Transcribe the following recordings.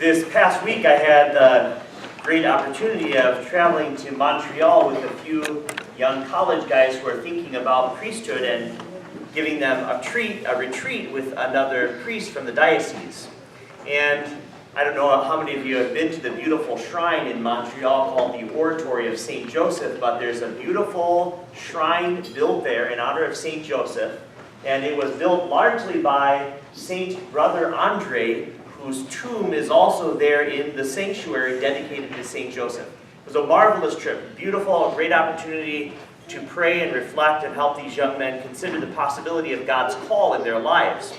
This past week I had the great opportunity of traveling to Montreal with a few young college guys who are thinking about priesthood and giving them a retreat with another priest from the diocese. And I don't know how many of you have been to the beautiful shrine in Montreal called the Oratory of St. Joseph, but there's a beautiful shrine built there in honor of St. Joseph, and it was built largely by Saint Brother Andre, whose tomb is also there in the sanctuary dedicated to St. Joseph. It was a marvelous trip, beautiful, a great opportunity to pray and reflect and help these young men consider the possibility of God's call in their lives.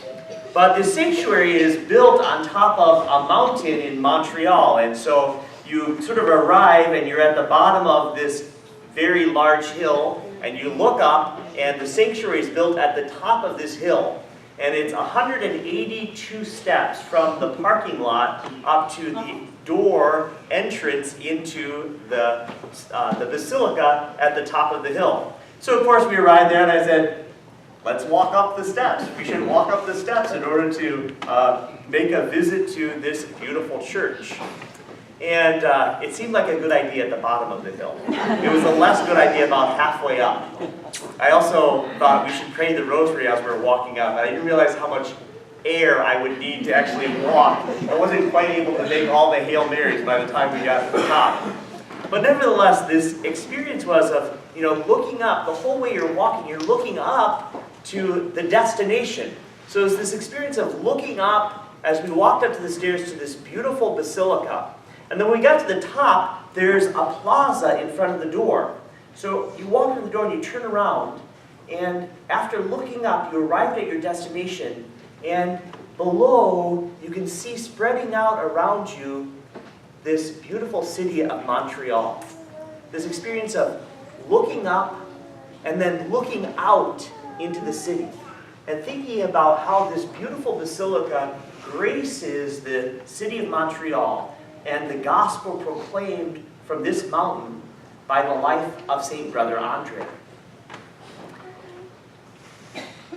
But this sanctuary is built on top of a mountain in Montreal, and so you sort of arrive and you're at the bottom of this very large hill, and you look up, and the sanctuary is built at the top of this hill. And it's 182 steps from the parking lot up to the door entrance into the basilica at the top of the hill. So of course we arrived there and I said, let's walk up the steps. We should walk up the steps in order to make a visit to this beautiful church. And it seemed like a good idea at the bottom of the hill. It was a less good idea about halfway up. I also thought we should pray the rosary as we were walking up. I didn't realize how much air I would need to actually walk. I wasn't quite able to make all the Hail Marys by the time we got to the top. But nevertheless, this experience was of, looking up. The whole way you're walking, you're looking up to the destination. So it's this experience of looking up as we walked up to the stairs to this beautiful basilica. And then when we got to the top, there's a plaza in front of the door. So you walk through the door and you turn around, and after looking up, you arrived at your destination, and below, you can see spreading out around you this beautiful city of Montreal. This experience of looking up and then looking out into the city and thinking about how this beautiful basilica graces the city of Montreal and the gospel proclaimed from this mountain by the life of Saint Brother Andre.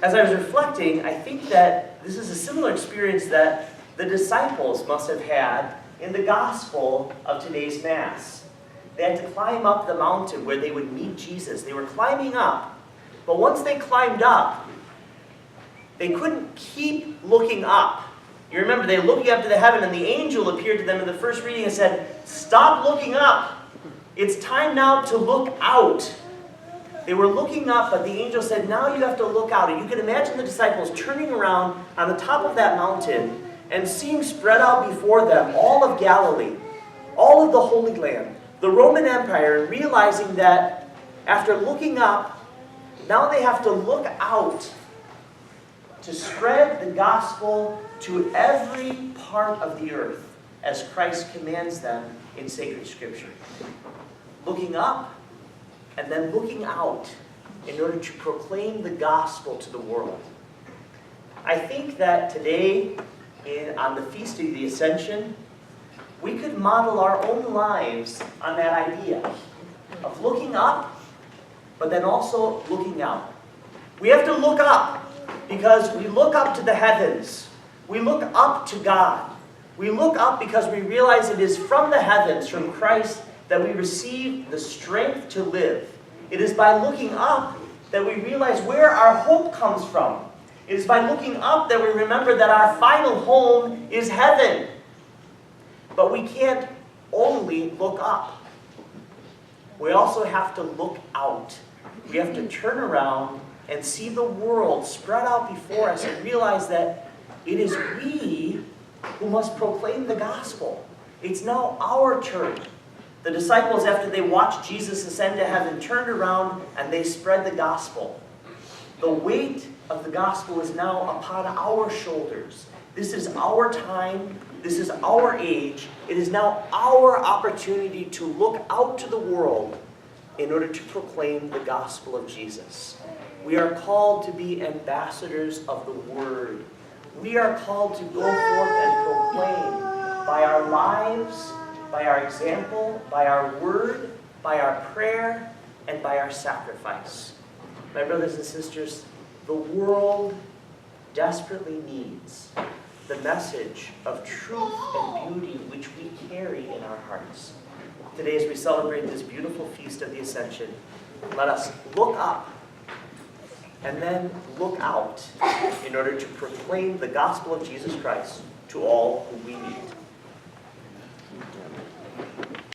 As I was reflecting, I think that this is a similar experience that the disciples must have had in the gospel of today's Mass. They had to climb up the mountain where they would meet Jesus. They were climbing up, but once they climbed up, they couldn't keep looking up. You remember, they were looking up to the heaven, and the angel appeared to them in the first reading and said, "Stop looking up. It's time now to look out." They were looking up, but the angel said, now you have to look out. And you can imagine the disciples turning around on the top of that mountain and seeing spread out before them all of Galilee, all of the Holy Land, the Roman Empire, and realizing that after looking up, now they have to look out to spread the gospel to every part of the earth, as Christ commands them in sacred Scripture. Looking up and then looking out in order to proclaim the gospel to the world. I think that today, on the Feast of the Ascension, we could model our own lives on that idea of looking up, but then also looking out. We have to look up because we look up to the heavens. We look up to God. We look up because we realize it is from the heavens, from Christ, that we receive the strength to live. It is by looking up that we realize where our hope comes from. It is by looking up that we remember that our final home is heaven. But we can't only look up. We also have to look out. We have to turn around and see the world spread out before us and realize that it is we who must proclaim the gospel. It's now our turn. The disciples, after they watched Jesus ascend to heaven, turned around and they spread the gospel. The weight of the gospel is now upon our shoulders. This is our time. This is our age. It is now our opportunity to look out to the world in order to proclaim the gospel of Jesus. We are called to be ambassadors of the Word. We are called to go forth and proclaim by our lives, by our example, by our word, by our prayer, and by our sacrifice. My brothers and sisters, the world desperately needs the message of truth and beauty which we carry in our hearts. Today, as we celebrate this beautiful feast of the Ascension, let us look up and then look out in order to proclaim the gospel of Jesus Christ to all whom we meet.